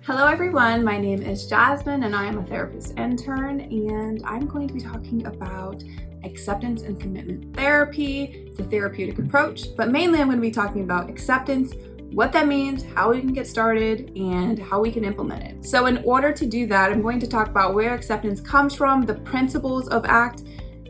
Hello everyone, my name is Jasmine and I am a therapist intern, and I'm going to be talking about acceptance and commitment therapy. It's a therapeutic approach, but mainly I'm going to be talking about acceptance, what that means, how we can get started, and how we can implement it. So in order to do that, I'm going to talk about where acceptance comes from, the principles of ACT,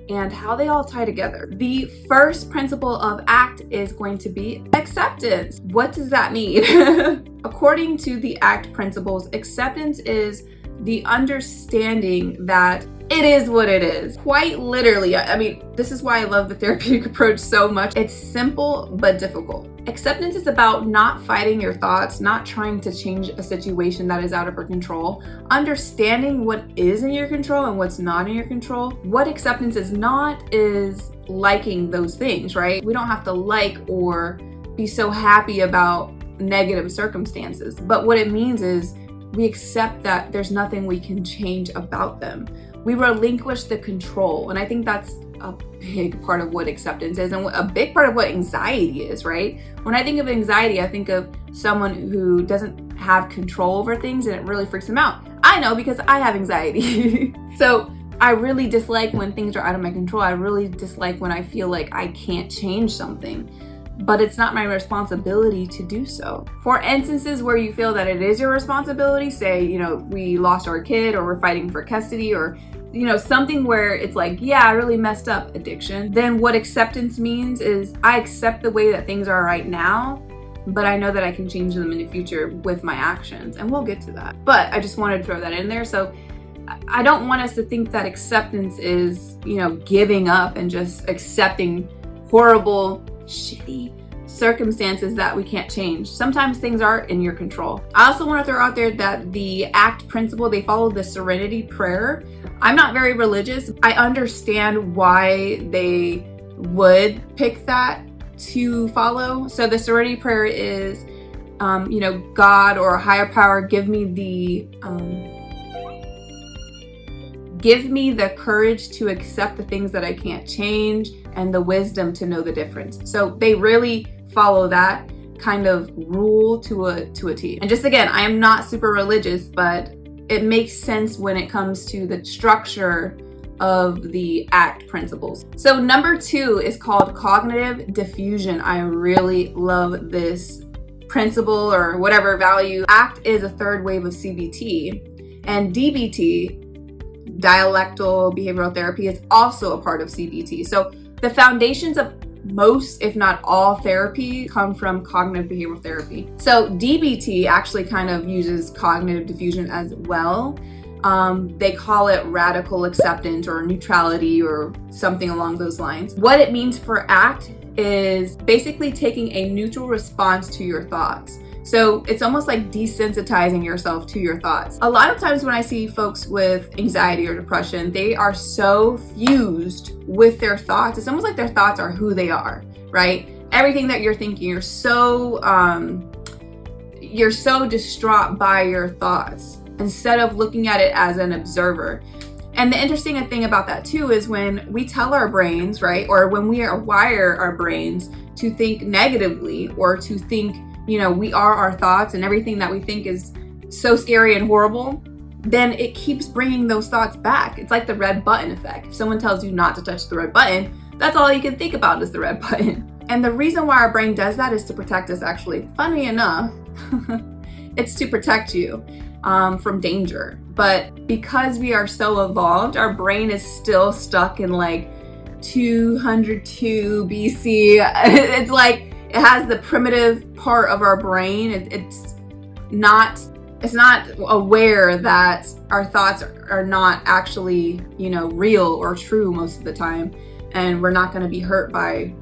and how they all tie together. The first principle of ACT is going to be acceptance. What does that mean? According to the ACT principles, acceptance is the understanding that it is what it is. Quite literally, I mean, this is why I love the therapeutic approach so much. It's simple but difficult. Acceptance is about not fighting your thoughts, not trying to change a situation that is out of your control, understanding what is in your control and what's not in your control. What acceptance is not is liking those things, right? We don't have to like or be so happy about negative circumstances, but what it means is we accept that there's nothing we can change about them. We relinquish the control, and I think that's a big part of what acceptance is, and a big part of what anxiety is, right? When I think of anxiety, I think of someone who doesn't have control over things and it really freaks them out. I know because I have anxiety. So I really dislike when things are out of my control. I really dislike when I feel like I can't change something, but it's not my responsibility to do so. For instances where you feel that it is your responsibility, say, we lost our kid or we're fighting for custody, or something where it's like, yeah, I really messed up, addiction, then what acceptance means is I accept the way that things are right now, but I know that I can change them in the future with my actions, and we'll get to that. But I just wanted to throw that in there. So I don't want us to think that acceptance is, giving up and just accepting horrible, shitty circumstances that we can't change. Sometimes things are in your control. I also want to throw out there that the ACT principle, they follow the serenity prayer. I'm not very religious. I understand why they would pick that to follow. So the serenity prayer is, God or a higher power, give me the courage to accept the things that I can't change and the wisdom to know the difference. So they really follow that kind of rule to a T. And just again, I am not super religious, but it makes sense when it comes to the structure of the ACT principles. So number 2 is called cognitive diffusion. I really love this principle or whatever value. ACT is a third wave of CBT, and DBT, dialectal behavioral therapy, is also a part of CBT. So the foundations of most, if not all, therapy come from cognitive behavioral therapy. So DBT actually kind of uses cognitive diffusion as well. They call it radical acceptance or neutrality or something along those lines. What it means for ACT is basically taking a neutral response to your thoughts. So it's almost like desensitizing yourself to your thoughts. A lot of times when I see folks with anxiety or depression, they are so fused with their thoughts. It's almost like their thoughts are who they are, right? Everything that you're thinking, you're so distraught by your thoughts instead of looking at it as an observer. And the interesting thing about that too is when we tell our brains, right, or when we wire our brains to think negatively or to think, we are our thoughts and everything that we think is so scary and horrible, then it keeps bringing those thoughts back. It's like the red button effect. If someone tells you not to touch the red button, that's all you can think about is the red button. And the reason why our brain does that is to protect us, actually. Funny enough, it's to protect you from danger. But because we are so evolved, our brain is still stuck in like 202 BC. It's like, it has the primitive part of our brain. It's not aware that our thoughts are not actually, real or true most of the time, and we're not going to be hurt by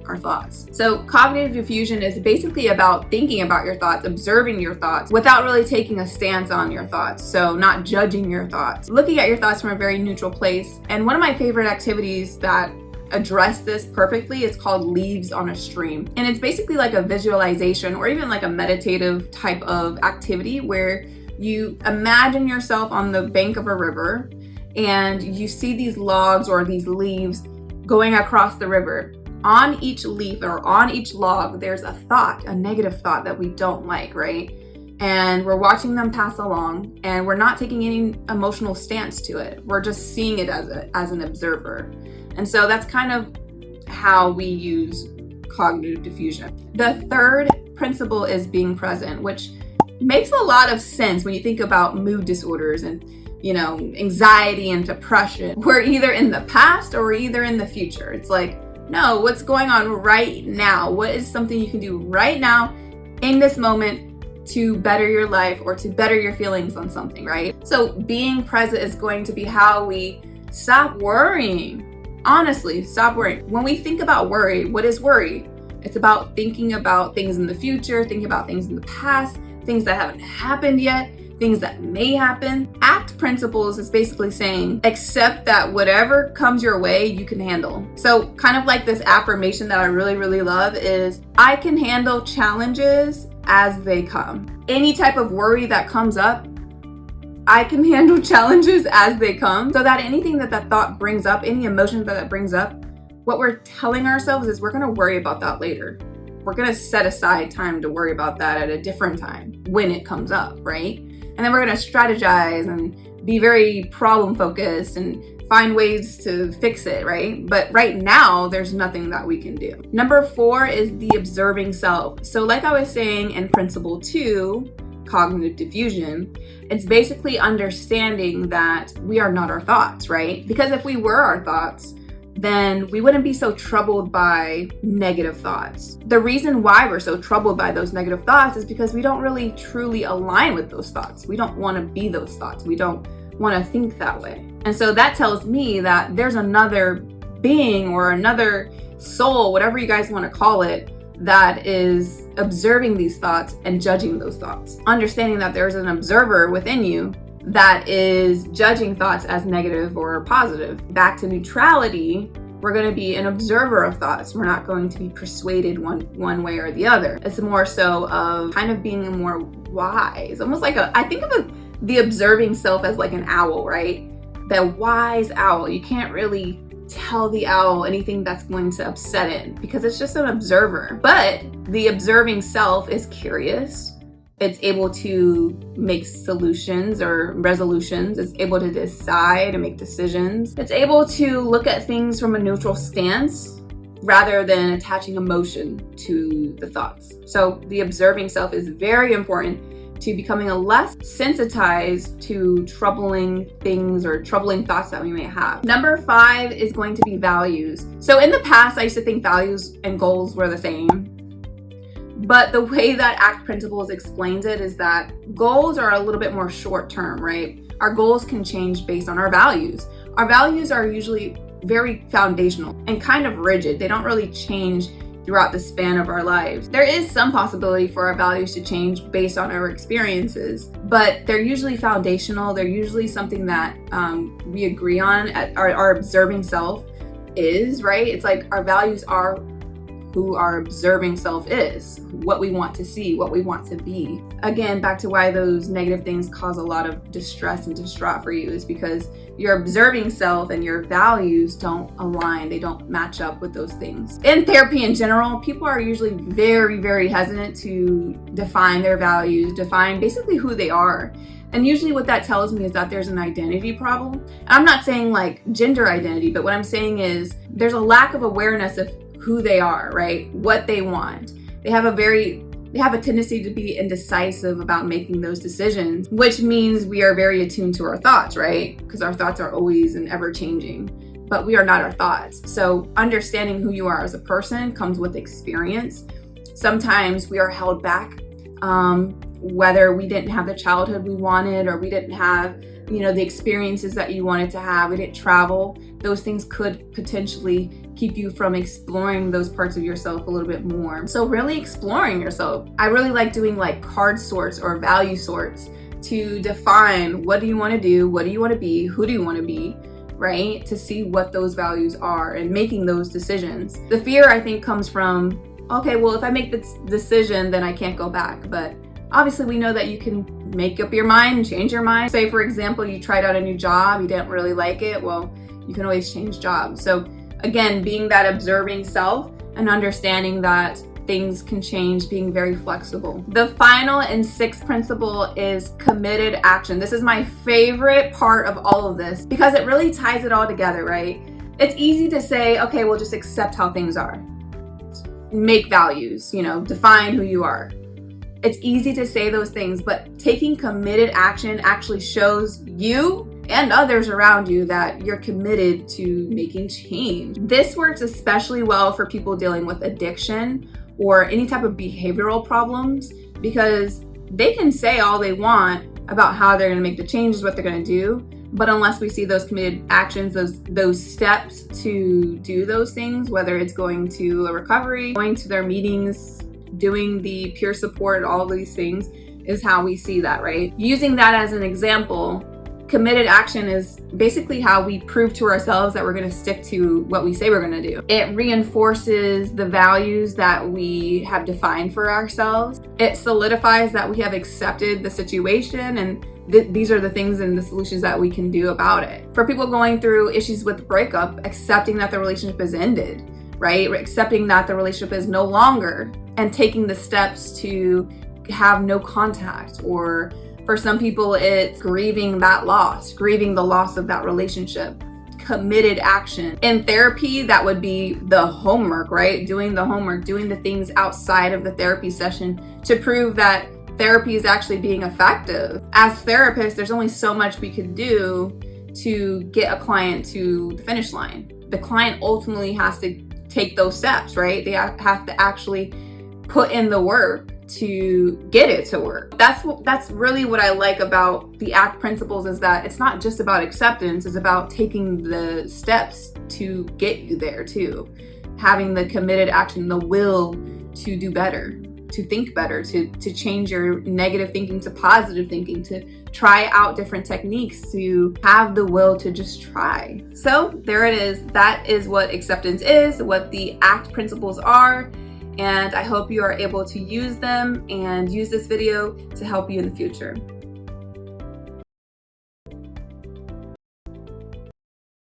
our thoughts. So cognitive diffusion is basically about thinking about your thoughts, observing your thoughts without really taking a stance on your thoughts. So not judging your thoughts, looking at your thoughts from a very neutral place. And one of my favorite activities that address this perfectly is called leaves on a stream. And it's basically like a visualization or even like a meditative type of activity where you imagine yourself on the bank of a river and you see these logs or these leaves going across the river. On each leaf or on each log, there's a thought, a negative thought that we don't like, right? and we're watching them pass along, and we're not taking any emotional stance to it. We're just seeing it as an observer. And so that's kind of how we use cognitive diffusion. The third principle is being present, which makes a lot of sense when you think about mood disorders and anxiety and depression. We're either in the past or we're either in the future. It's like, no, what's going on right now? What is something you can do right now in this moment to better your life or to better your feelings on something, right? So being present is going to be how we stop worrying. Honestly, stop worrying. When we think about worry, what is worry? It's about thinking about things in the future, thinking about things in the past, things that haven't happened yet, things that may happen. ACT principles is basically saying, accept that whatever comes your way, you can handle. So kind of like this affirmation that I really, really love is, I can handle challenges as they come. Any type of worry that comes up, I can handle challenges as they come. So that anything that thought brings up, any emotion that brings up, what we're telling ourselves is we're gonna worry about that later. We're gonna set aside time to worry about that at a different time when it comes up, right? And then we're gonna strategize and be very problem focused and find ways to fix it, right? But right now, there's nothing that we can do. Number 4 is the observing self. So like I was saying in principle 2, cognitive diffusion, it's basically understanding that we are not our thoughts, right? Because if we were our thoughts, then we wouldn't be so troubled by negative thoughts. The reason why we're so troubled by those negative thoughts is because we don't really truly align with those thoughts. We don't want to be those thoughts. We don't want to think that way. And so that tells me that there's another being or another soul, whatever you guys want to call it, that is observing these thoughts and judging those thoughts. Understanding that there's an observer within you that is judging thoughts as negative or positive. Back to neutrality, we're going to be an observer of thoughts. We're not going to be persuaded one way or the other. It's more so of kind of being more wise, almost like I think of the observing self as like an owl, right? The wise owl. You can't really tell the owl anything that's going to upset it because it's just an observer. But the observing self is curious. It's able to make solutions or resolutions. It's able to decide and make decisions. It's able to look at things from a neutral stance rather than attaching emotion to the thoughts. So the observing self is very important to becoming less sensitized to troubling things or troubling thoughts that we may have. Number 5 is going to be values. So in the past, I used to think values and goals were the same. But the way that ACT Principles explains it is that goals are a little bit more short term, right? Our goals can change based on our values. Our values are usually very foundational and kind of rigid. They don't really change throughout the span of our lives. There is some possibility for our values to change based on our experiences, but they're usually foundational. They're usually something that we agree on. Our observing self is, right? It's like our values are who our observing self is, what we want to see, what we want to be. Again, back to why those negative things cause a lot of distress and distraught for you is because your observing self and your values don't align. They don't match up with those things. In therapy in general, people are usually very, very hesitant to define their values, define basically who they are. And usually what that tells me is that there's an identity problem. And I'm not saying like gender identity, but what I'm saying is there's a lack of awareness of who they are, right? What they want. They have a tendency to be indecisive about making those decisions, which means we are very attuned to our thoughts, right? Because our thoughts are always and ever changing, but we are not our thoughts. So understanding who you are as a person comes with experience. Sometimes we are held back, whether we didn't have the childhood we wanted or we didn't have the experiences that you wanted to have. We didn't travel. Those things could potentially keep you from exploring those parts of yourself a little bit more. So really exploring yourself. I really like doing like card sorts or value sorts to define what do you want to do, what do you want to be, who do you want to be, right? To see what those values are and making those decisions. The fear, I think, comes from, okay, well, if I make this decision, then I can't go back. But obviously we know that you can make up your mind and change your mind. Say, for example, you tried out a new job, you didn't really like it. Well, you can always change jobs. So again, being that observing self and understanding that things can change, being very flexible. The final and sixth principle is committed action. This is my favorite part of all of this because it really ties it all together, right? It's easy to say, okay, well, just accept how things are. Make values, define who you are. It's easy to say those things, but taking committed action actually shows you and others around you that you're committed to making change. This works especially well for people dealing with addiction or any type of behavioral problems, because they can say all they want about how they're going to make the changes, what they're going to do, but unless we see those committed actions, those steps to do those things, whether it's going to a recovery, going to their meetings, doing the peer support, all these things is how we see that, right? Using that as an example, committed action is basically how we prove to ourselves that we're going to stick to what we say we're going to do. It reinforces the values that we have defined for ourselves. It solidifies that we have accepted the situation and these are the things and the solutions that we can do about it. For people going through issues with breakup, accepting that the relationship has ended, right? Accepting that the relationship is no longer, and taking the steps to have no contact. Or for some people, it's grieving that loss, grieving the loss of that relationship. Committed action. In therapy, that would be the homework, right? Doing the homework, doing the things outside of the therapy session to prove that therapy is actually being effective. As therapists, there's only so much we could do to get a client to the finish line. The client ultimately has to take those steps, right? They have to actually put in the work to get it to work. That's really what I like about the ACT principles, is that it's not just about acceptance, it's about taking the steps to get you there too. Having the committed action, the will to do better, to think better, to change your negative thinking to positive thinking, to try out different techniques, to have the will to just try. So there it is. That is what acceptance is, what the ACT principles are. And I hope you are able to use them and use this video to help you in the future.